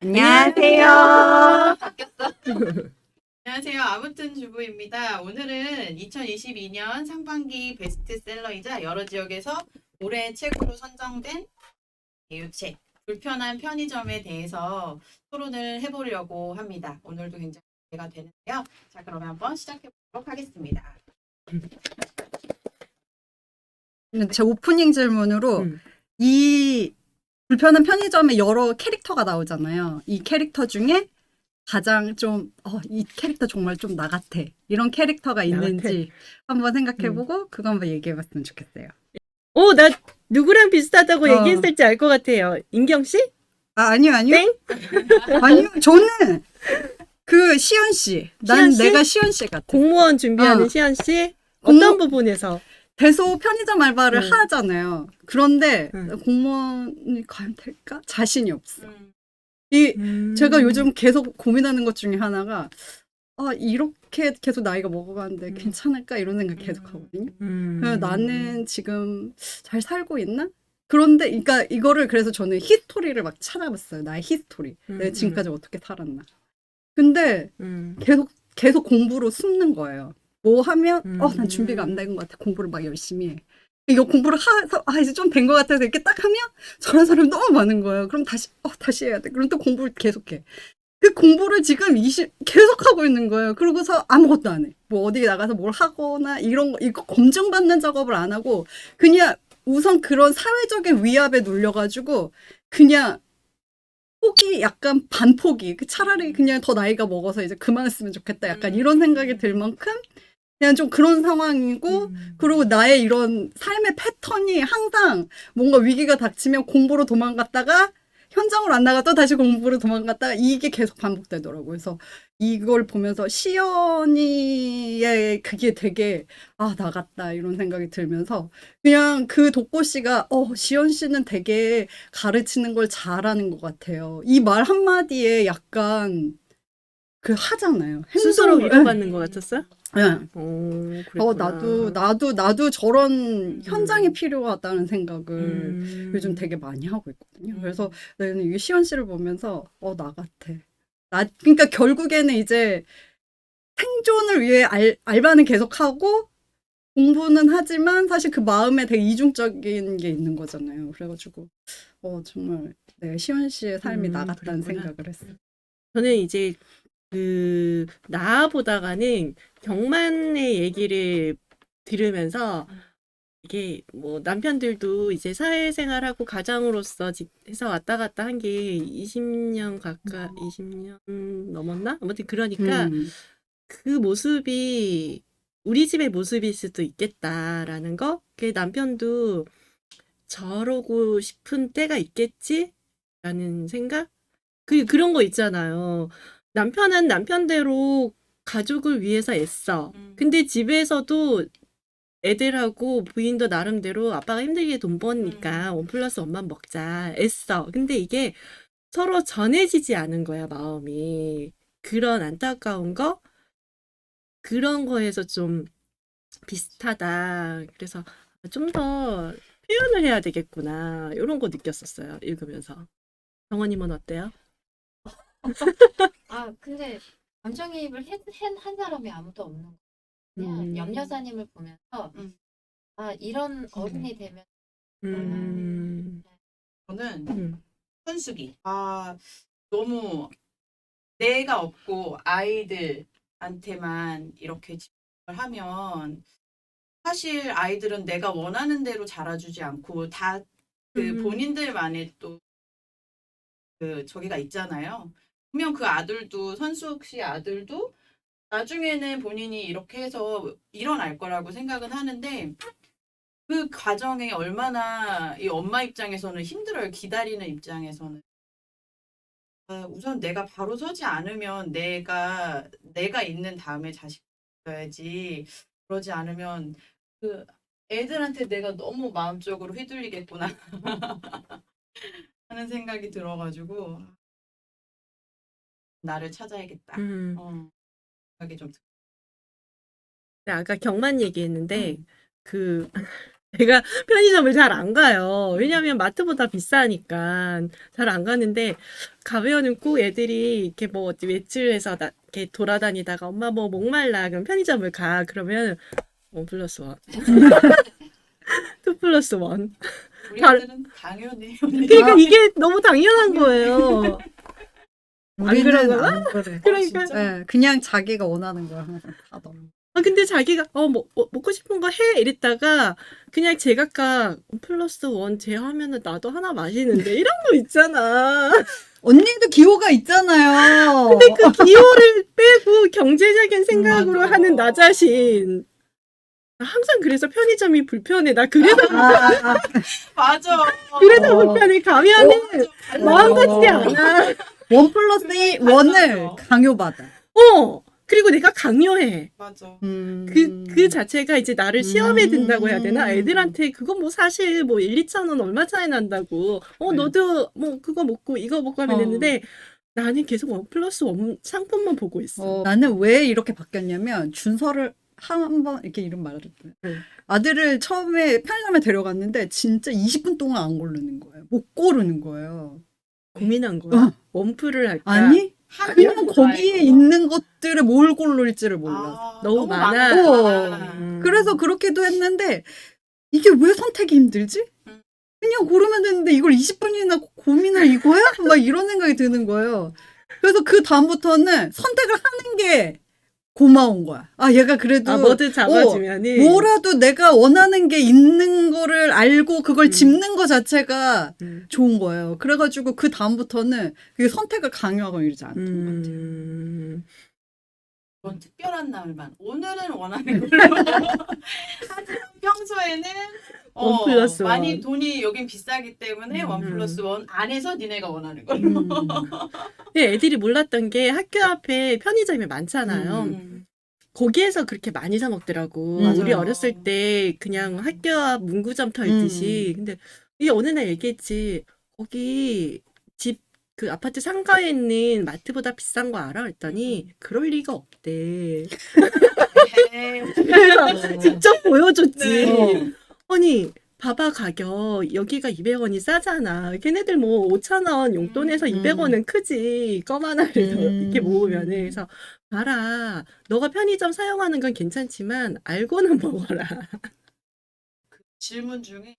안녕하세요. 바뀌었어. 안녕하세요. 아무튼 주부입니다. 오늘은 2022년 상반기 베스트셀러이자 여러 지역에서 올해 책으로 선정된 대유책 불편한 편의점에 대해서 토론을 해보려고 합니다. 오늘도 굉장히 기대가 되는데요. 자, 그러면 한번 시작해 보도록 하겠습니다. 제 오프닝 질문으로 음. 이 불편한 편의점에 여러 캐릭터가 나오잖아요. 이 캐릭터 중에 가장 좀, 이 캐릭터 정말 좀 나 같아. 이런 캐릭터가 있는지 한번 생각해보고 그거 한번 얘기해봤으면 좋겠어요. 나 누구랑 비슷하다고 어. 얘기했을지 알 것 같아요. 인경 씨? 아니요. 땡? 아니요. 저는 시연 씨. 시연 씨? 내가 시연 씨 같아. 공무원 준비하는 어. 시연 씨? 어떤 공무- 부분에서? 계속 편의점 알바를 응. 하잖아요. 그런데 응. 공무원이 과연 될까? 자신이 없어. 음, 제가 요즘 계속 고민하는 것 중에 하나가 이렇게 계속 나이가 먹어가는데 괜찮을까 이런 생각 계속 하거든요. 그래서 나는 지금 잘 살고 있나? 그런데 그러니까 이거를 그래서 저는 히스토리를 막 찾아봤어요. 나의 히스토리. 내가 지금까지 어떻게 살았나. 근데 계속 공부로 숨는 거예요. 뭐 하면 난 준비가 안 된 것 같아. 공부를 막 열심히 해. 이거 공부를 해서 이제 좀 된 것 같아서 이렇게 딱 하면 저런 사람이 너무 많은 거예요. 그럼 다시 해야 돼. 그럼 또 공부를 계속해. 그 공부를 지금 계속 하고 있는 거예요. 그러고서 아무것도 안 해. 뭐 어디 나가서 뭘 하거나 이거 검증받는 작업을 안 하고 그냥 우선 그런 사회적인 위압에 눌려가지고 그냥 약간 반포기. 차라리 그냥 더 나이가 먹어서 이제 그만했으면 좋겠다. 약간 이런 생각이 들 만큼 그냥 좀 그런 상황이고, 그리고 나의 이런 삶의 패턴이 항상 뭔가 위기가 닥치면 공부로 도망갔다가 현장으로 안 나가 또 다시 공부로 도망갔다가 이게 계속 반복되더라고요. 그래서 이걸 보면서 시연이의 그게 되게 나갔다 이런 생각이 들면서 그냥 그 독고 씨가 시연 씨는 되게 가르치는 걸 잘하는 것 같아요. 이 말 한마디에 약간 하잖아요. 스스로 행동을- 위로받는 것 같았어요? 네. 그랬구나. 나도 저런 현장이 필요하다는 생각을 요즘 되게 많이 하고 있거든요. 그래서 나는 이 시연 씨를 보면서 나 같아. 그러니까 결국에는 이제 생존을 위해 알바는 계속하고 공부는 하지만 사실 그 마음에 되게 이중적인 게 있는 거잖아요. 그래가지고 정말 시연 씨의 삶이 나 같다는 그랬구나. 생각을 했어요. 저는 이제 나아보다가는 경만의 얘기를 들으면서 이게 뭐 남편들도 이제 사회생활하고 가장으로서 해서 왔다 갔다 한 게 20년 20년 넘었나? 아무튼 그러니까 그 모습이 우리 집의 모습일 수도 있겠다라는 거. 그 남편도 저러고 싶은 때가 있겠지라는 생각? 그런 거 있잖아요. 남편은 남편대로 가족을 위해서 애써. 근데 집에서도 애들하고 부인도 나름대로 아빠가 힘들게 돈 버니까 원 플러스 원만 먹자 애써. 근데 이게 서로 전해지지 않은 거야, 마음이. 그런 안타까운 거? 그런 거에서 좀 비슷하다. 그래서 좀 더 표현을 해야 되겠구나. 이런 거 느꼈었어요, 읽으면서. 정원님은 어때요? 근데 감정이입을 한 사람이 아무도 없는 거예요. 그냥 염여사님을 보면서 이런 어른이 되면 저는 현숙이. 너무 내가 없고 아이들한테만 이렇게 집중을 하면 사실 아이들은 내가 원하는 대로 자라주지 않고 다 본인들만의 또 저기가 있잖아요. 분명 그 아들도 선숙 씨 아들도 나중에는 본인이 이렇게 해서 일어날 거라고 생각은 하는데 그 과정에 얼마나 이 엄마 입장에서는 힘들어요. 기다리는 입장에서는. 우선 내가 바로 서지 않으면 내가 있는 다음에 자식 줘야지. 그러지 않으면 그 애들한테 내가 너무 마음적으로 휘둘리겠구나 하는 생각이 들어가지고 나를 찾아야겠다. 생각이 좀 네, 아까 경만 얘기했는데 제가 편의점을 잘 안 가요. 왜냐면 마트보다 비싸니까 잘 안 가는데 가면은 꼭 애들이 이렇게 뭐 어디 외출해서 이렇게 돌아다니다가 엄마 뭐 목말라 그럼 편의점을 가 그러면 1+1 2+1 우리 잘- 애들은 당연히 그러니까 이게 너무 당연한 거예요. 안 우리는 그런가? 안 그래. 그러니까 진짜? 예, 그냥 자기가 원하는 걸 항상 하더라고. 근데 자기가 먹고 싶은 거 해 이랬다가 그냥 제각각 1+1 제하면은 나도 하나 마시는데 이런 거 있잖아. 언니도 기호가 있잖아요. 근데 그 기호를 빼고 경제적인 생각으로 맞아. 하는 나 자신. 항상 그래서 편의점이 불편해. 나 그래서 맞아. 그래서 어. 불편해. 가면은 마음 같지 어. 않아. 1+1을 맞아. 강요받아. 그리고 내가 강요해. 맞아. 그 자체가 이제 나를 시험에 든다고 해야 되나? 음. 애들한테 그거 뭐 사실 뭐 1-2,000원 얼마 차이 난다고. 네. 너도 뭐 그거 먹고 이거 먹고 하면 어. 되는데 나는 계속 1+1 상품만 보고 있어. 나는 왜 이렇게 바뀌었냐면 준서를 한번 이렇게 이런 말을 했어요. 네. 아들을 처음에 편의점에 데려갔는데 진짜 20분 동안 안 고르는 거예요. 못 고르는 거예요. 고민한 거야. 원풀을 할까? 아니 그냥 하면 거기에 알고. 있는 것들을 뭘 고를지를 몰라. 아, 너무 많아. 많아. 그래서 그렇게도 했는데 이게 왜 선택이 힘들지? 음. 그냥 고르면 되는데 이걸 20분이나 고민을 이거야? 막 이런 생각이 드는 거예요. 그래서 그 다음부터는 선택을 하는 게 고마운 거야. 아 얘가 그래도 뭐든 잡아주면은 뭐라도 내가 원하는 게 있는 거를 알고 그걸 짚는 거 자체가 좋은 거예요. 그래가지고 그 다음부터는 그게 선택을 강요하고 이러지 않던 것 같아요. 그건 특별한 날만. 오늘은 원하는 걸로. 하지만 평소에는 1+1. 많이 돈이 여긴 비싸기 때문에 1+1 안에서 니네가 원하는 걸로. 근데 애들이 몰랐던 게 학교 앞에 편의점이 많잖아요. 거기에서 그렇게 많이 사 먹더라고. 맞아요. 우리 어렸을 때 그냥 학교 앞 문구점 털듯이. 근데 이게 어느 날 얘기했지. 거기 집 그 아파트 상가에 있는 마트보다 비싼 거 알아? 했더니 그럴 리가 없대. 그래서 직접 보여줬지. 네. 아니 봐봐 가격 여기가 200원이 싸잖아. 걔네들 뭐 5,000원 용돈에서 200원은 크지. 껌하나를 이렇게 모으면은. 그래서 봐라. 너가 편의점 사용하는 건 괜찮지만 알고는 먹어라. 그 질문 중에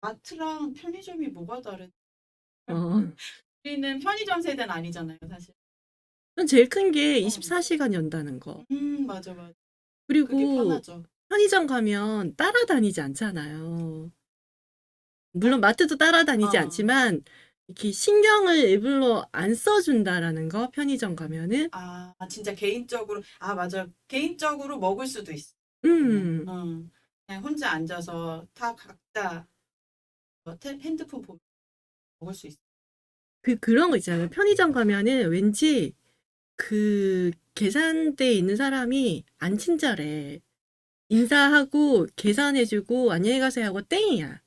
마트랑 편의점이 뭐가 다른? 우리는 편의점 세대는 아니잖아요, 사실. 전 제일 큰 게 24시간 연다는 거. 맞아, 맞아. 그리고 그게 편하죠. 편의점 가면 따라다니지 않잖아요. 물론 마트도 따라다니지 않지만 이렇게 신경을 일부러 안 써준다라는 거 편의점 가면은. 아, 진짜 개인적으로 맞아. 개인적으로 먹을 수도 있어. 그냥 혼자 앉아서 다 각자 핸드폰 보면 먹을 수 있어. 그런 거 있잖아요. 편의점 가면은 왠지 그 계산대에 있는 사람이 안 친절해. 인사하고 계산해주고 안녕히 가세요 하고 땡이야.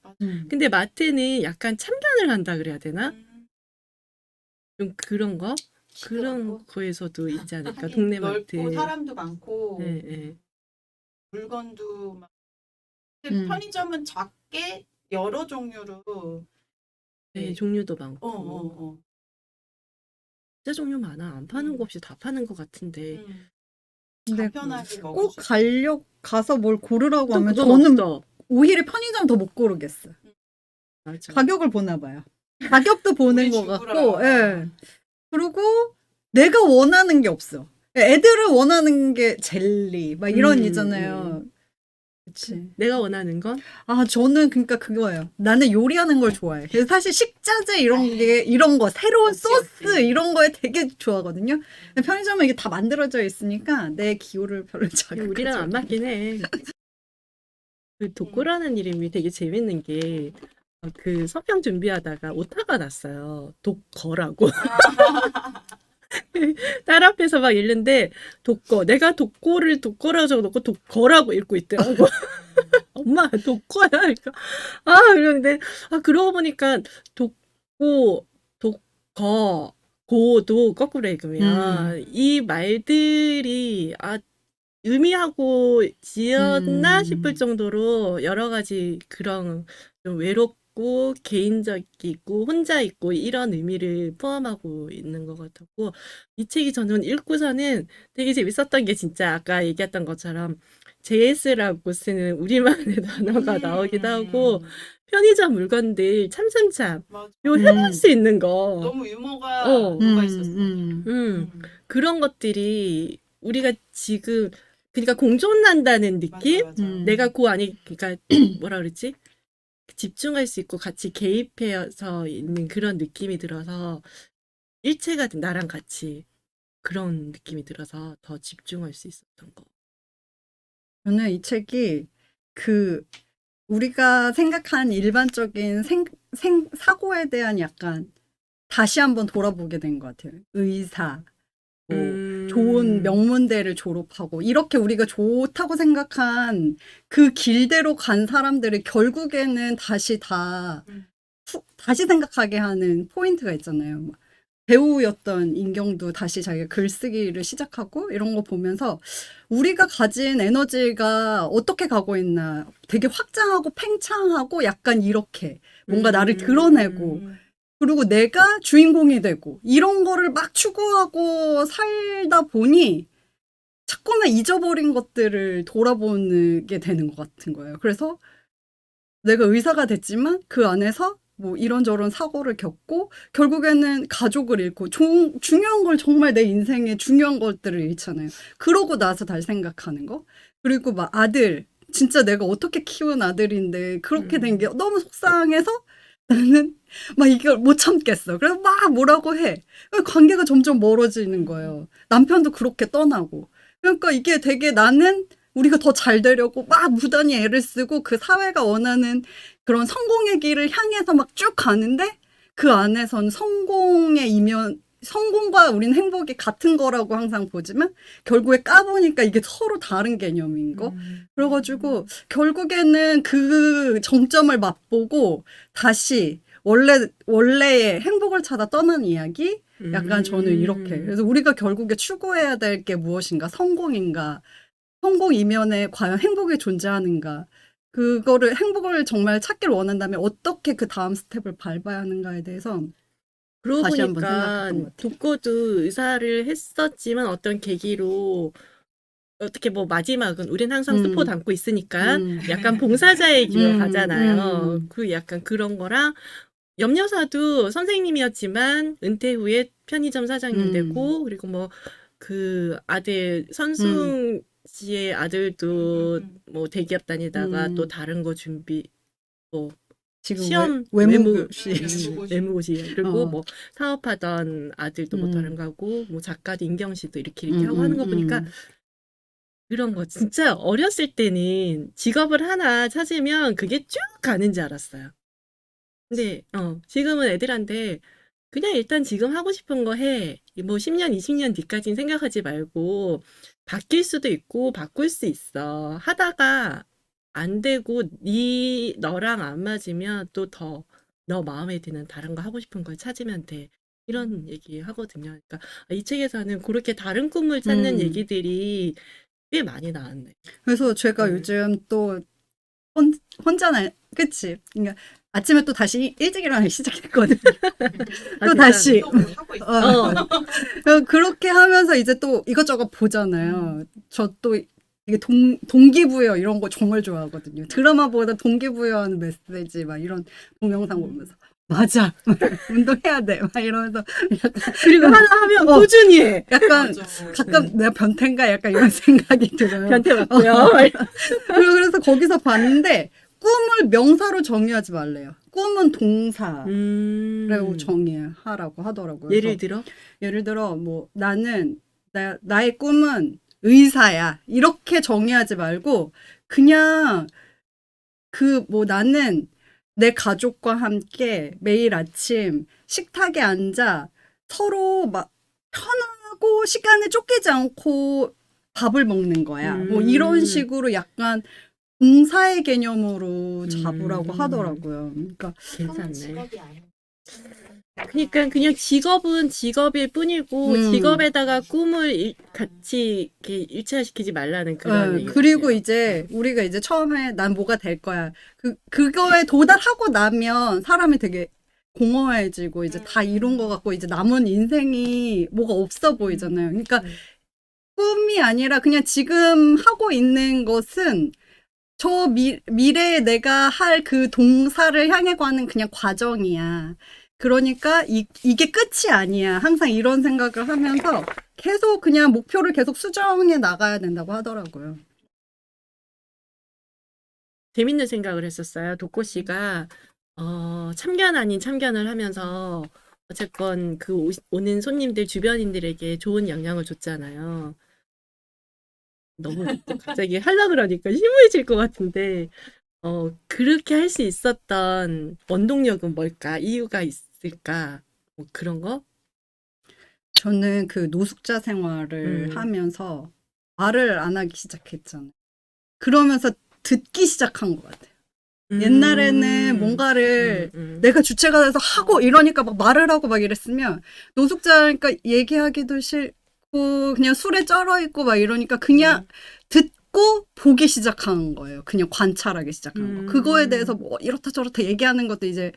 근데 마트는 약간 참견을 한다 그래야 되나? 좀 그런 거? 그런 거에서도 있지 않을까? 동네 마트. 넓고 사람도 많고 네. 물건도 막. 음. 편의점은 작게 여러 종류로. 네, 종류도 많고. 진짜 종류 많아. 안 파는 거 없이 다 파는 것 같은데. 근데 간편하게 먹을 꼭 수 가서 뭘 고르라고 또 하면 그건 저는 없어. 오히려 편의점 더 못 고르겠어. 맞아. 가격을 보나 봐요. 가격도 보는 우리 것 집으로. 같고, 예. 그리고 내가 원하는 게 없어. 애들은 원하는 게 젤리, 막 이런 있잖아요. 그치. 내가 원하는 건? 저는 그러니까 그거예요. 나는 요리하는 걸 좋아해. 그래서 사실 식자재 이런 거, 새로운 없지, 소스 없지. 이런 거에 되게 좋아하거든요. 근데 편의점은 이게 다 만들어져 있으니까 내 기호를 별로 자극하지 우리랑 안 맞긴 해. 그 독고라는 이름이 되게 재밌는 게, 그 서평 준비하다가 오타가 났어요. 독거라고. 딸 앞에서 막 읽는데, 독거. 내가 독고를 독거라고 적어놓고 독거라고 읽고 있더라고. 엄마, 독거야? 그러니까. 그러는데, 그러고 보니까, 독고, 독거, 고도 거꾸로 읽으면, 이 말들이, 의미하고 지었나 음. 싶을 정도로 여러 가지 그런 좀 외롭고 개인적이고 혼자 있고 이런 의미를 포함하고 있는 것 같았고 이 책이 저는 읽고서는 되게 재밌었던 게 진짜 아까 얘기했던 것처럼 JS라고 쓰는 우리말의 단어가 나오기도 하고 편의점 물건들 참참참 맞아. 요 해볼 수 있는 거 너무 유머가 어. 뭐가 있었어. 그런 것들이 우리가 지금 그러니까 공존한다는 느낌? 맞아. 내가 그 안에 그러니까 뭐라 그러지? 집중할 수 있고 같이 개입해서 있는 그런 느낌이 들어서 일체가 나랑 같이 그런 느낌이 들어서 더 집중할 수 있었던 거. 저는 이 책이 그 우리가 생각한 일반적인 사고에 대한 약간 다시 한번 돌아보게 된 것 같아요. 의사, 뭐 좋은 명문대를 졸업하고 이렇게 우리가 좋다고 생각한 그 길대로 간 사람들이 결국에는 다시 다시 생각하게 하는 포인트가 있잖아요. 배우였던 인경도 다시 자기가 글쓰기를 시작하고 이런 거 보면서 우리가 가진 에너지가 어떻게 가고 있나 되게 확장하고 팽창하고 약간 이렇게 뭔가 나를 드러내고 그리고 내가 주인공이 되고 이런 거를 막 추구하고 살다 보니 자꾸만 잊어버린 것들을 돌아보게 되는 것 같은 거예요. 그래서 내가 의사가 됐지만 그 안에서 뭐 이런저런 사고를 겪고 결국에는 가족을 잃고 중요한 걸 정말 내 인생에 중요한 것들을 잃잖아요. 그러고 나서 다시 생각하는 거. 그리고 막 아들 진짜 내가 어떻게 키운 아들인데 그렇게 된 게 너무 속상해서 나는 막 이걸 못 참겠어. 그래서 막 뭐라고 해. 관계가 점점 멀어지는 거예요. 남편도 그렇게 떠나고. 그러니까 이게 되게 나는 우리가 더 잘 되려고 막 무단히 애를 쓰고 그 사회가 원하는 그런 성공의 길을 향해서 막 쭉 가는데 그 안에선 성공과 우린 행복이 같은 거라고 항상 보지만 결국에 까보니까 이게 서로 다른 개념인 거. 그래가지고 결국에는 그 정점을 맛보고 다시 원래의 행복을 찾아 떠난 이야기? 약간 저는 이렇게. 그래서 우리가 결국에 추구해야 될 게 무엇인가? 성공인가? 성공 이면에 과연 행복이 존재하는가? 그거를 행복을 정말 찾기를 원한다면 어떻게 그 다음 스텝을 밟아야 하는가에 대해서 그러고 다시 한번 보니까 생각했던 것 같아요. 독고도 의사를 했었지만 어떤 계기로 어떻게 뭐 마지막은 우린 항상 스포 담고 있으니까 약간 봉사자의 길을 가잖아요. 그 약간 그런 거랑 염려사도 선생님이었지만 은퇴 후에 편의점 사장님 되고 그리고 뭐 그 아들 선승 씨의 아들도 뭐 대기업 다니다가 또 다른 거 준비 뭐 지금 시험 외무고시. 외무고시 그리고 어. 뭐 사업하던 아들도 뭐 다른 거고 뭐 작가도 인경 씨도 이렇게 하고 하는 거 보니까 그런 거 진짜 어렸을 때는 직업을 하나 찾으면 그게 쭉 가는 줄 알았어요. 근데 지금은 애들한테 그냥 일단 지금 하고 싶은 거 해. 뭐 10년, 20년 뒤까지는 생각하지 말고 바뀔 수도 있고 바꿀 수 있어. 하다가 안 되고 너랑 안 맞으면 또 더 너 마음에 드는 다른 거 하고 싶은 걸 찾으면 돼. 이런 얘기 하거든요. 그러니까 이 책에서는 그렇게 다른 꿈을 찾는 얘기들이 꽤 많이 나왔네. 그래서 제가 요즘 또 혼자나 그치? 그러니까 아침에 또 다시 일찍 일어나기 시작했거든요. 또 다시 하고 있어. 그렇게 하면서 이제 또 이것저것 보잖아요. 저 또 이게 동기부여 이런 거 정말 좋아하거든요. 드라마보다 동기부여하는 메시지 막 이런 동영상 보면서 맞아 운동해야 돼 막 이러면서 약간 그리고 하나 하면 꾸준히 해. 약간 맞아. 가끔 내가 변태인가 약간 이런 생각이 들어요. 변태 맞고요. 그래서 거기서 봤는데 꿈을 명사로 정의하지 말래요. 꿈은 동사라고 정의하라고 하더라고요. 예를 들어 뭐 나는 나의 꿈은 의사야 이렇게 정의하지 말고 그냥 나는 내 가족과 함께 매일 아침 식탁에 앉아 서로 막 편하고 시간에 쫓기지 않고 밥을 먹는 거야. 뭐 이런 식으로 약간 봉사의 개념으로 잡으라고 하더라고요. 그러니까 그건 괜찮네. 직업이 아니야. 그러니까 그냥 직업은 직업일 뿐이고 직업에다가 꿈을 같이 이렇게 일치화시키지 말라는 그런 얘기. 그리고 이제 우리가 이제 처음에 난 뭐가 될 거야. 그거에 도달하고 나면 사람이 되게 공허해지고 이제 다 이룬 것 같고 이제 남은 인생이 뭐가 없어 보이잖아요. 그러니까 꿈이 아니라 그냥 지금 하고 있는 것은 저 미래에 내가 할 그 동사를 향해 가는 그냥 과정이야. 그러니까 이게 끝이 아니야. 항상 이런 생각을 하면서 계속 그냥 목표를 계속 수정해 나가야 된다고 하더라고요. 재밌는 생각을 했었어요. 도코 씨가 참견 아닌 참견을 하면서 어쨌건 그 오는 손님들 주변인들에게 좋은 영향을 줬잖아요. 너무 갑자기 하려 그러니까 심오해질 것 같은데 그렇게 할 수 있었던 원동력은 뭘까? 이유가 있을까? 뭐 그런 거? 저는 그 노숙자 생활을 하면서 말을 안 하기 시작했잖아요. 그러면서 듣기 시작한 것 같아요. 옛날에는 뭔가를 내가 주체가 돼서 하고 이러니까 막 말을 하고 막 이랬으면 노숙자니까 얘기하기도 싫고 그냥 술에 쩔어 있고 막 이러니까 그냥 듣고 보기 시작한 거예요. 그냥 관찰하기 시작한 거. 그거에 대해서 뭐 이렇다 저렇다 얘기하는 것도 이제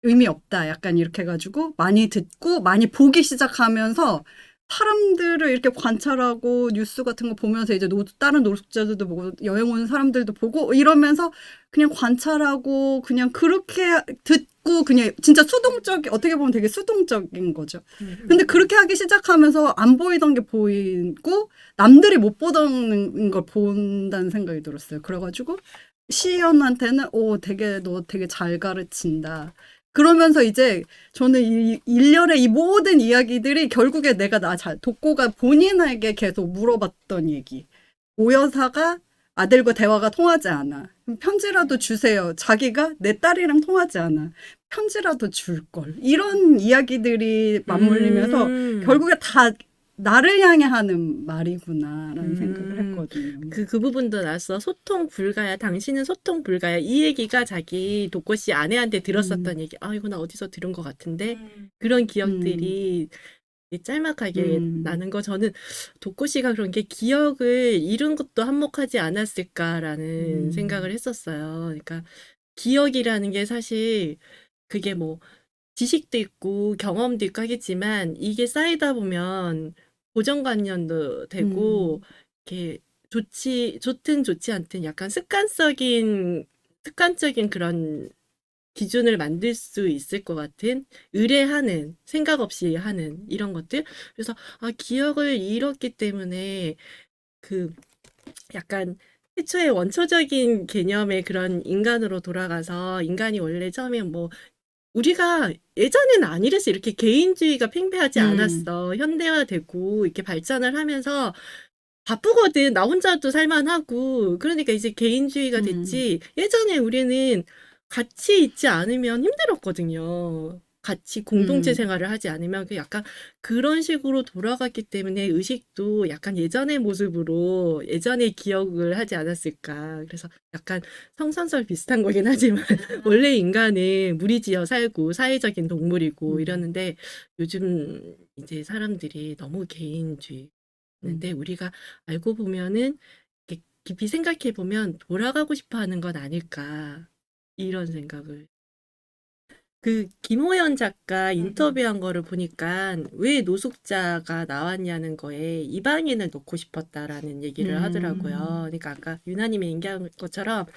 의미 없다. 약간 이렇게 해가지고 많이 듣고 많이 보기 시작하면서 사람들을 이렇게 관찰하고 뉴스 같은 거 보면서 이제 다른 노숙자들도 보고 여행 오는 사람들도 보고 이러면서 그냥 관찰하고 그냥 그렇게 듣고 그냥 진짜 어떻게 보면 되게 수동적인 거죠. 근데 그렇게 하기 시작하면서 안 보이던 게 보이고 남들이 못 보던 걸 본다는 생각이 들었어요. 그래가지고 시연한테는 너 되게 잘 가르친다. 그러면서 이제 저는 이 일련의 이 모든 이야기들이 결국에 독고가 본인에게 계속 물어봤던 얘기. 오여사가 아들과 대화가 통하지 않아. 그럼 편지라도 주세요. 자기가 내 딸이랑 통하지 않아. 편지라도 줄 걸. 이런 이야기들이 맞물리면서 결국에 다 나를 향해 하는 말이구나라는 생각을 했거든요. 그 부분도 나서 소통 불가야, 당신은 소통 불가야. 이 얘기가 자기 도코 씨 아내한테 들었었던 얘기. 아, 이거 나 어디서 들은 것 같은데? 그런 기억들이 짤막하게 나는 거. 저는 도코 씨가 그런 게 기억을 잃은 것도 한몫하지 않았을까라는 생각을 했었어요. 그러니까 기억이라는 게 사실 그게 뭐 지식도 있고 경험도 있고 하겠지만 이게 쌓이다 보면 고정관념도 되고 이렇게 좋든 좋지 않든 약간 습관적인 그런 기준을 만들 수 있을 것 같은 의뢰하는 생각 없이 하는 이런 것들. 그래서 기억을 잃었기 때문에 그 약간 최초의 원초적인 개념의 그런 인간으로 돌아가서 인간이 원래 처음에 뭐 우리가 예전에는 안 이랬어. 이렇게 개인주의가 팽배하지 않았어. 현대화되고 이렇게 발전을 하면서 바쁘거든. 나 혼자도 살만하고. 그러니까 이제 개인주의가 됐지. 예전에 우리는 같이 있지 않으면 힘들었거든요. 같이 공동체 생활을 하지 않으면 약간 그런 식으로 돌아갔기 때문에 의식도 약간 예전의 모습으로 예전의 기억을 하지 않았을까. 그래서 약간 성선설 비슷한 거긴 하지만 원래 인간은 무리지어 살고 사회적인 동물이고 이러는데 요즘 이제 사람들이 너무 개인주의. 근데 우리가 알고 보면은 이렇게 깊이 생각해 보면 돌아가고 싶어 하는 건 아닐까. 이런 생각을. 그 김호연 작가 인터뷰한 거를 보니까 왜 노숙자가 나왔냐는 거에 이방인을 놓고 싶었다라는 얘기를 하더라고요. 그러니까 아까 유나님이 얘기한 것처럼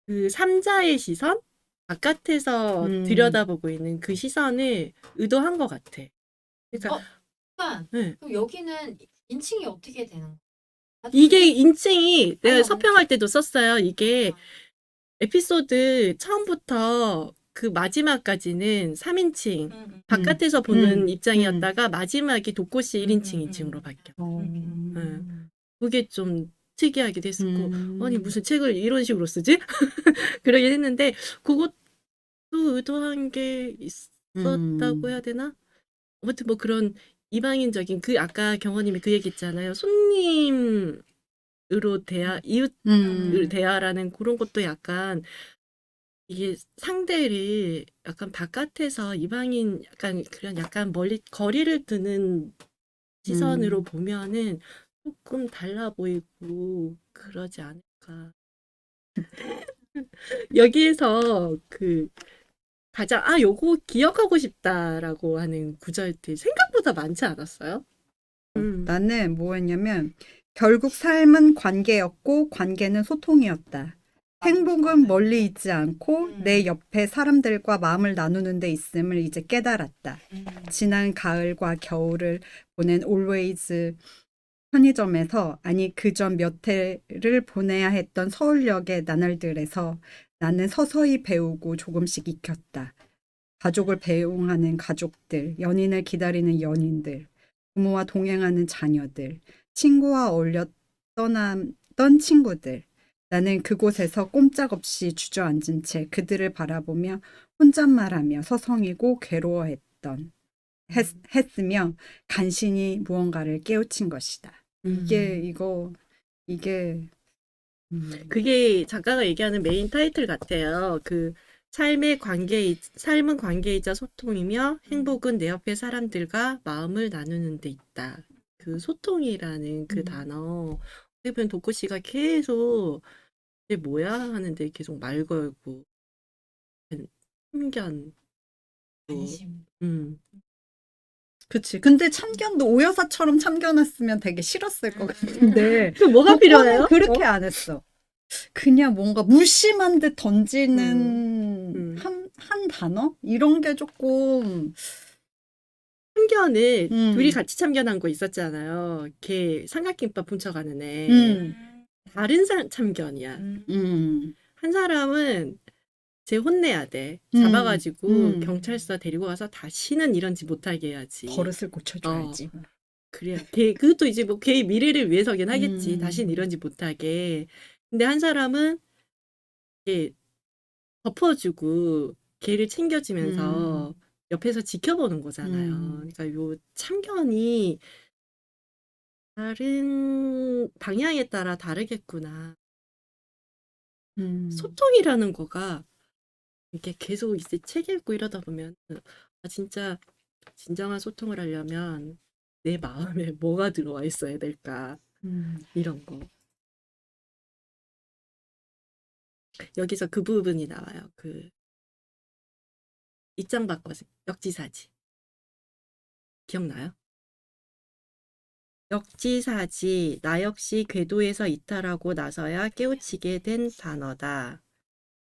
그 삼자의 시선? 바깥에서 들여다보고 있는 그 시선을 의도한 것 같아. 그러니까 네. 그럼 여기는 인칭이 어떻게 되는 거야? 이게 인칭이 내가 서평할 때도 썼어요. 이게 에피소드 처음부터 그 마지막까지는 3인칭 바깥에서 보는 입장이었다가 마지막이 도코시 1인칭 2층으로 바뀌어. 그게 좀 특이하기도 했었고 아니 무슨 책을 이런 식으로 쓰지? 그러긴 했는데 그것도 의도한 게 있었다고 해야 되나? 아무튼 뭐 그런 이방인적인 그 아까 경호님이 그 얘기 있잖아요. 손님으로 이웃을 대하라는 그런 것도 약간 이게 상대를 약간 바깥에서 이방인 약간 그런 약간 멀리 거리를 두는 시선으로 보면은 조금 달라 보이고 그러지 않을까. 여기에서 그 가장 요거 기억하고 싶다라고 하는 구절들 생각보다 많지 않았어요? 나는 뭐였냐면 결국 삶은 관계였고 관계는 소통이었다. 행복은 멀리 있지 않고 내 옆에 사람들과 마음을 나누는 데 있음을 이제 깨달았다. 지난 가을과 겨울을 보낸 always 편의점에서, 아니 그전 몇 해를 보내야 했던 서울역의 나날들에서 나는 서서히 배우고 조금씩 익혔다. 가족을 배웅하는 가족들, 연인을 기다리는 연인들, 부모와 동행하는 자녀들, 친구와 어울려 떠났던 친구들. 나는 그곳에서 꼼짝없이 주저앉은 채 그들을 바라보며 혼잣말하며 서성이고 했으며 간신히 무언가를 깨우친 것이다. 이게 그게 작가가 얘기하는 메인 타이틀 같아요. 그 삶은 관계이자 소통이며 행복은 내 옆에 사람들과 마음을 나누는 데 있다. 그 소통이라는 그 단어. 어떻게 보면 도쿠 씨가 계속 이게 뭐야 하는데 계속 말 걸고 참견. 관심. 그치. 근데 참견도 오여사처럼 참견했으면 되게 싫었을 것 같은데 그 뭐가 필요해요? 그렇게 안 했어. 그냥 뭔가 무심한 듯 던지는 한 단어? 이런 게 조금 참견을 둘이 같이 참견한 거 있었잖아요. 걔 삼각김밥 훔쳐가는 애. 다른 참견이야. 한 사람은 쟤 혼내야 돼. 잡아가지고 경찰서 데리고 가서 다시는 이런 짓 못하게 해야지. 버릇을 고쳐줘야지. 그래. 그것도 이제 뭐 걔의 미래를 위해서긴 하겠지. 다시는 이런 짓 못하게. 근데 한 사람은 이게 덮어주고 걔를 챙겨주면서 옆에서 지켜보는 거잖아요. 그러니까 요 참견이 다른 방향에 따라 다르겠구나. 소통이라는 거가 이렇게 계속 이제 책 읽고 이러다 보면 진짜 진정한 소통을 하려면 내 마음에 뭐가 들어와 있어야 될까 이런 거. 여기서 그 부분이 나와요. 그 입장 바꿔서 역지사지 기억나요? 역지사지 나 역시 궤도에서 이탈하고 나서야 깨우치게 된 단어다.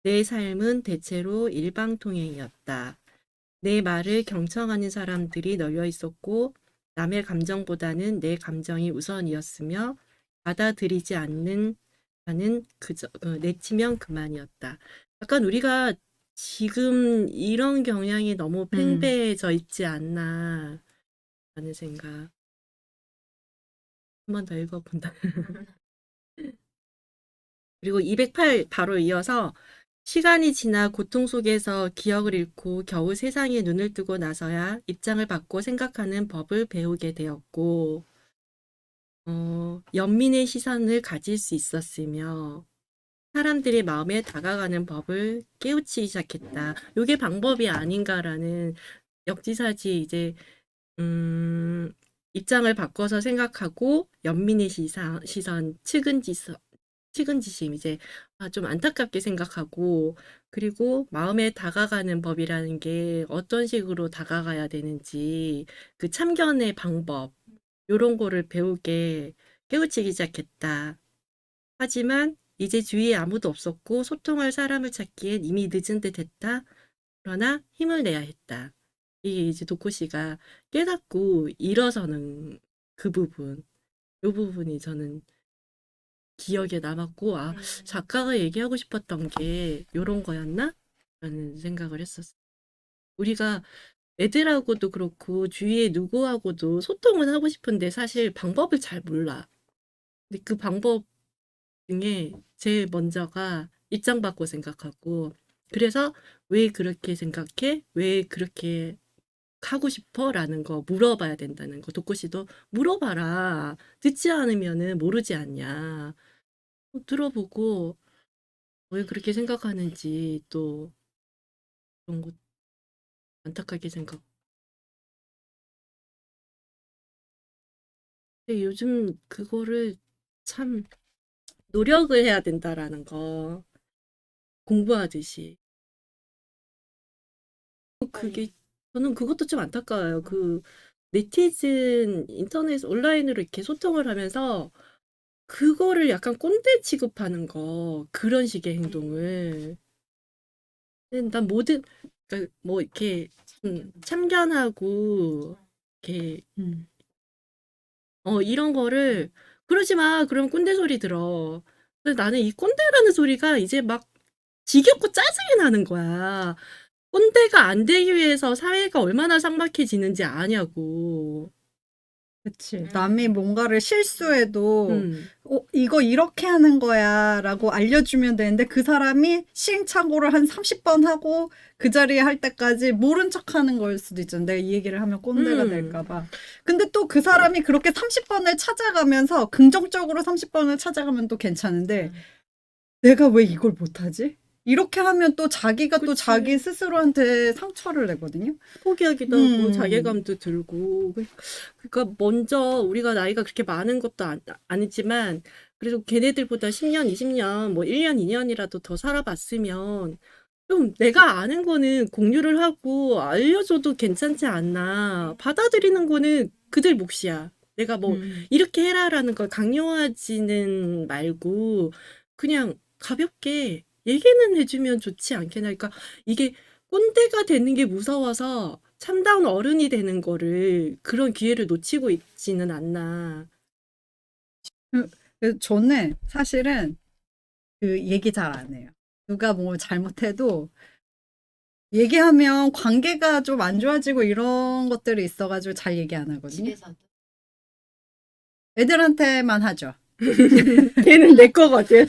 내 삶은 대체로 일방통행이었다. 내 말을 경청하는 사람들이 널려 있었고 남의 감정보다는 내 감정이 우선이었으며 받아들이지 않는 나는 그저 내치면 그만이었다. 약간 우리가 지금 이런 경향이 너무 팽배해져 있지 않나 하는 생각. 한 번 더 읽어본다. 그리고 208 바로 이어서 시간이 지나 고통 속에서 기억을 잃고 겨우 세상에 눈을 뜨고 나서야 입장을 바꿔 생각하는 법을 배우게 되었고 연민의 시선을 가질 수 있었으며 사람들이 마음에 다가가는 법을 깨우치기 시작했다. 이게 방법이 아닌가라는 역지사지 이제 입장을 바꿔서 생각하고 연민의 시선, 측은지심 이제 좀 안타깝게 생각하고 그리고 마음에 다가가는 법이라는 게 어떤 식으로 다가가야 되는지 그 참견의 방법 요런 거를 배우게 깨우치기 시작했다. 하지만 이제 주위에 아무도 없었고 소통할 사람을 찾기엔 이미 늦은 듯 했다. 그러나 힘을 내야 했다. 이게 이제 도코 씨가 깨닫고 일어서는 그 부분. 요 부분이 저는 기억에 남았고 작가가 얘기하고 싶었던 게 요런 거였나? 라는 생각을 했었어요. 우리가 애들하고도 그렇고 주위에 누구하고도 소통을 하고 싶은데 사실 방법을 잘 몰라. 근데 그 방법 중에 제일 먼저가 입장 바꿔 생각하고 그래서 왜 그렇게 생각해? 왜 그렇게 하고 싶어? 라는 거 물어봐야 된다는 거. 도코 씨도 물어봐라. 듣지 않으면은 모르지 않냐. 들어보고 왜 그렇게 생각하는지 또 그런 거 안타깝게 생각. 근데 요즘 그거를 참 노력을 해야 된다라는 거 공부하듯이. 그게 저는 그것도 좀 안타까워요. 그 네티즌 인터넷 온라인으로 이렇게 소통을 하면서 그거를 약간 꼰대 취급하는 거 그런 식의 행동을. 근데 난 모든 그러니까 뭐 이렇게 참견하고 이렇게 이런 거를 그러지 마. 그럼 꼰대 소리 들어. 근데 나는 이 꼰대라는 소리가 이제 막 지겹고 짜증이 나는 거야. 꼰대가 안 되기 위해서 사회가 얼마나 삭막해지는지 아냐고. 그치. 남이 뭔가를 실수해도 음. 이거 이렇게 하는 거야 라고 알려주면 되는데 그 사람이 시행착오를 한 30번 하고 그 자리에 할 때까지 모른 척 하는 거일 수도 있잖아. 내가 이 얘기를 하면 꼰대가 될까봐. 근데 또 그 사람이 그렇게 30번을 찾아가면서 긍정적으로 30번을 찾아가면 또 괜찮은데 내가 왜 이걸 못하지? 이렇게 하면 또 자기가 또 그치. 자기 스스로한테 상처를 내거든요. 포기하기도 하고 음. 자괴감도 들고. 그러니까 먼저 우리가 나이가 그렇게 많은 것도 아니지만 그래도 걔네들보다 10년, 20년, 뭐 1년, 2년이라도 더 살아봤으면 좀 내가 아는 거는 공유를 하고 알려줘도 괜찮지 않나. 받아들이는 거는 그들 몫이야. 내가 뭐 이렇게 해라라는 걸 강요하지는 말고 그냥 가볍게 얘기는 해주면 좋지 않겠나. 그러니까 이게 꼰대가 되는 게 무서워서 참다운 어른이 되는 거를 그런 기회를 놓치고 있지는 않나. 그래서 저는 사실은 그 얘기 잘 안 해요. 누가 뭐 잘못해도 얘기하면 관계가 좀 안 좋아지고 이런 것들이 있어가지고 잘 얘기 안 하거든요. 집에서도. 애들한테만 하죠. 걔는 내 거거든.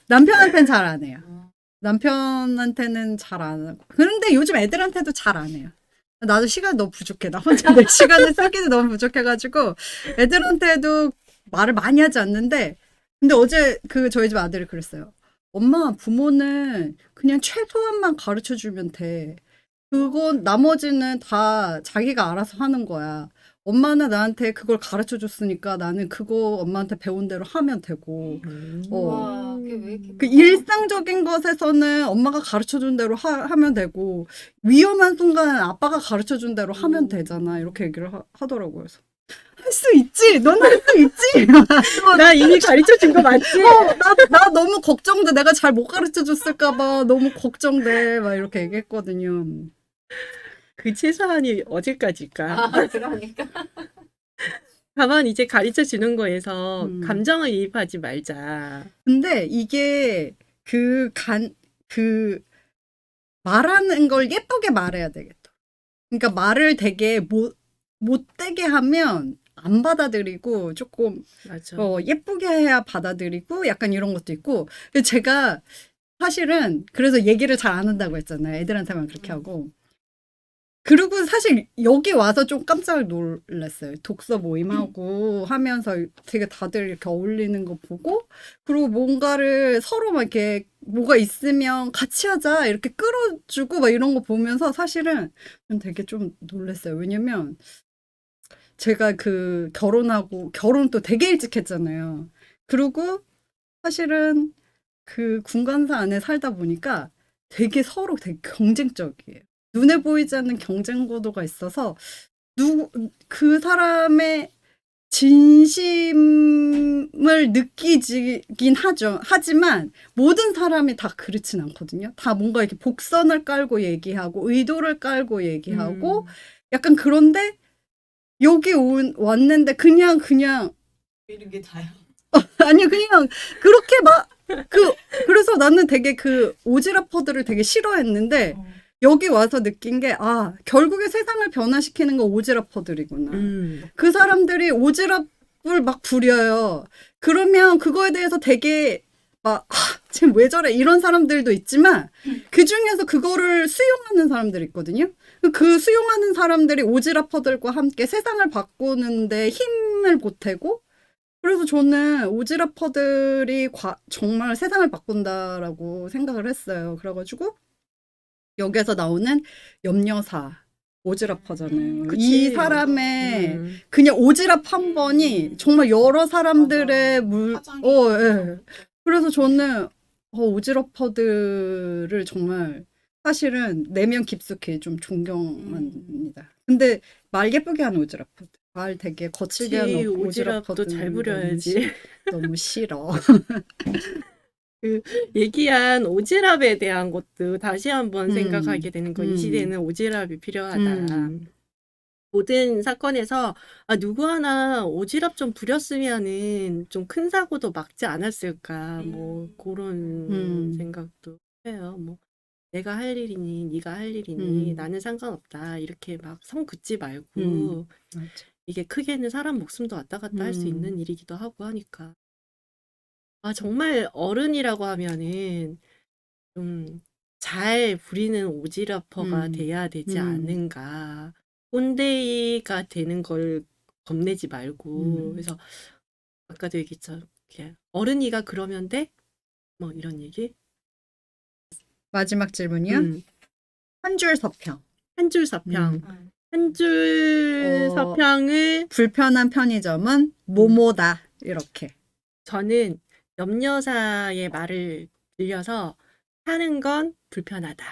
남편한테는 잘 안 해요. 어. 남편한테는 잘 안 하고. 그런데 요즘 애들한테도 잘 안 해요. 나도 시간이 너무 부족해. 나 혼자 내 시간을 쓰기도 너무 부족해가지고 애들한테도 말을 많이 하지 않는데 근데 어제 그 저희 집 아들이 그랬어요. 엄마, 부모는 그냥 최소한만 가르쳐 주면 돼. 그건 나머지는 다 자기가 알아서 하는 거야. 엄마는 나한테 그걸 가르쳐 줬으니까 나는 그거 엄마한테 배운 대로 하면 되고. 와, 그게 왜 이렇게 그 일상적인 것에서는 엄마가 가르쳐 준 대로 하면 되고 위험한 순간은 아빠가 가르쳐 준 대로 하면 되잖아. 이렇게 얘기를 하더라고요. 그래서 할 수 있지. 너는 할 수 있지. 나 이미 가르쳐 준 거 맞지? 나 너무 걱정돼. 내가 잘 못 가르쳐 줬을까 봐 너무 걱정돼. 막 이렇게 얘기했거든요. 그 최소한이 어디까지일까? 그러니까. 다만 이제 가르쳐 주는 거에서 음. 감정을 이입하지 말자. 근데 이게 그 말하는 걸 예쁘게 말해야 되겠다. 그러니까 말을 되게 못되게 하면 안 받아들이고 조금 맞아. 예쁘게 해야 받아들이고 약간 이런 것도 있고. 근데 제가 사실은 그래서 얘기를 잘 안 한다고 했잖아요. 애들한테만 그렇게 하고. 그리고 사실 여기 와서 좀 깜짝 놀랐어요. 독서 모임하고 하면서 되게 다들 이렇게 어울리는 거 보고 그리고 뭔가를 서로 막 이렇게 뭐가 있으면 같이 하자 이렇게 끌어주고 막 이런 거 보면서 사실은 되게 좀 놀랐어요. 왜냐면 제가 그 결혼도 되게 일찍 했잖아요. 그리고 사실은 그 군간사 안에 살다 보니까 되게 서로 되게 경쟁적이에요. 눈에 보이지 않는 경쟁 구도가 있어서 그 사람의 진심을 느끼긴 하죠. 하지만 모든 사람이 다 그렇진 않거든요. 다 뭔가 이렇게 복선을 깔고 얘기하고 의도를 깔고 얘기하고 약간 그런데 여기 왔는데 그냥 이런 게 다야. 아니 그냥 그렇게 그래서 나는 되게 그 오지랖퍼들을 되게 싫어했는데 여기 와서 느낀 게 결국에 세상을 변화시키는 건 오지랖퍼들이구나. 그 사람들이 오지랖을 막 부려요. 그러면 그거에 대해서 되게 지금 왜 저래 이런 사람들도 있지만 그 중에서 그거를 수용하는 사람들이 있거든요. 그 수용하는 사람들이 오지랖퍼들과 함께 세상을 바꾸는데 힘을 보태고 그래서 저는 오지라퍼들이 정말 세상을 바꾼다라고 생각을 했어요. 그래가지고 여기에서 나오는 염려사 오지라퍼잖아요. 그치. 이 사람의 음. 그냥 오지랖 한 번이 정말 여러 사람들의 파장이 예. 그래서 저는 오지랖퍼들을 정말 사실은 내면 깊숙이 좀 존경합니다. 근데 말 예쁘게 하는 오지랖퍼들, 말 되게 거칠게 하는 오지랖도 잘 부려야지. 너무 싫어. 얘기한 오지랖에 대한 것도 다시 한번 음. 생각하게 되는 거. 이 시대는 오지랖이 필요하다. 모든 사건에서 누구 하나 오지랖 좀 부렸으면은 좀 큰 사고도 막지 않았을까. 뭐 그런 생각도 해요. 뭐 내가 할 일이니 네가 할 일이니 나는 상관없다. 이렇게 막 성 긋지 말고 맞아. 이게 크게는 사람 목숨도 왔다 갔다 할 수 있는 일이기도 하고 하니까. 정말 어른이라고 하면은 좀 잘 부리는 오지랖퍼가 돼야 되지 않는가. 꼰대가 되는 걸 겁내지 말고. 그래서 아까도 얘기했죠. 이렇게 어른이가 그러면 돼? 뭐 이런 얘기. 마지막 질문이요. 한 줄 서평. 한 줄 서평. 음. 한 줄 서평을 불편한 편의점은 뭐뭐다. 이렇게. 저는 염려사의 말을 빌려서 사는 건 불편하다.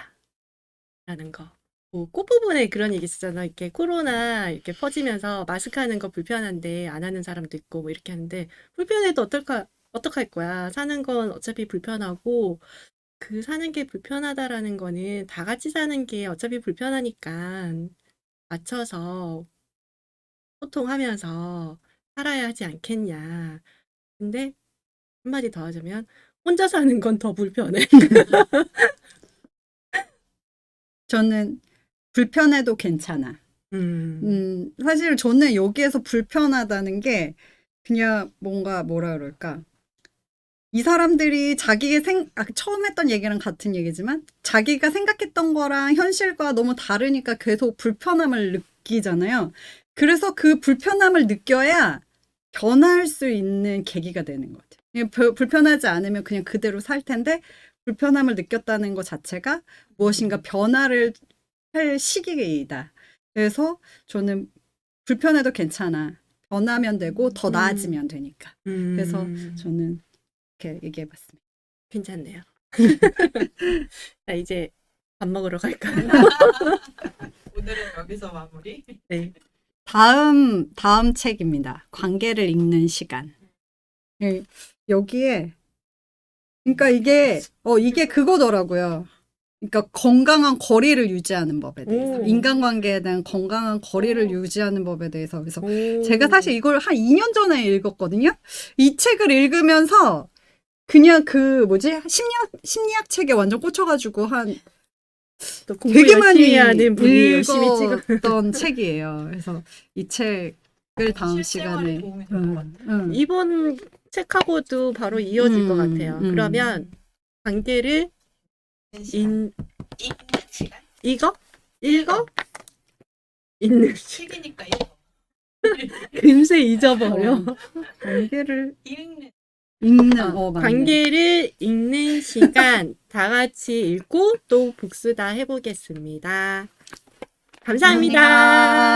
라는 거. 뭐 꽃부분에 그런 얘기 있었잖아. 이렇게 코로나 이렇게 퍼지면서 마스크 하는 거 불편한데 안 하는 사람도 있고 뭐 이렇게 하는데 불편해도 어떡할 거야. 사는 건 어차피 불편하고 그 사는 게 불편하다라는 거는 다 같이 사는 게 어차피 불편하니까 맞춰서 소통하면서 살아야 하지 않겠냐. 근데 한마디 더 하자면 혼자 사는 건 더 불편해. 저는 불편해도 괜찮아. 사실 저는 여기에서 불편하다는 게 그냥 뭔가 뭐라 그럴까. 이 사람들이 처음 했던 얘기랑 같은 얘기지만 자기가 생각했던 거랑 현실과 너무 다르니까 계속 불편함을 느끼잖아요. 그래서 그 불편함을 느껴야 변할 수 있는 계기가 되는 것 같아요. 불편하지 않으면 그냥 그대로 살 텐데 불편함을 느꼈다는 것 자체가 무엇인가 변화를 할 시기이다. 그래서 저는 불편해도 괜찮아. 변하면 되고 더 나아지면 되니까. 그래서 저는 이렇게 얘기해봤습니다. 괜찮네요. 자, 이제 밥 먹으러 갈까요? 오늘은 여기서 마무리. 네. 다음 책입니다. 관계를 읽는 시간. 예, 여기에 그러니까 이게 그거더라고요. 그러니까 건강한 거리를 유지하는 법에 대해서 인간관계에 대한 건강한 거리를 유지하는 법에 대해서 그래서 제가 사실 이걸 한 2년 전에 읽었거든요. 이 책을 읽으면서 그냥 심리학 책에 완전 꽂혀가지고 또 공부 되게 열심히 많이 하는 분이 열심히 읽었던 책이에요. 그래서 이 책을 다음 실생활에 시간에 도움이 될 것 같아요. 이번 책하고도 바로 이어질 것 같아요. 그러면 관계를 읽는 시간. 읽어? 읽는 책이니까 읽어. 금세 잊어버려. 관계를 읽는. 맞네. 관계를 읽는 시간 다 같이 읽고 또 복수 다 해보겠습니다. 감사합니다.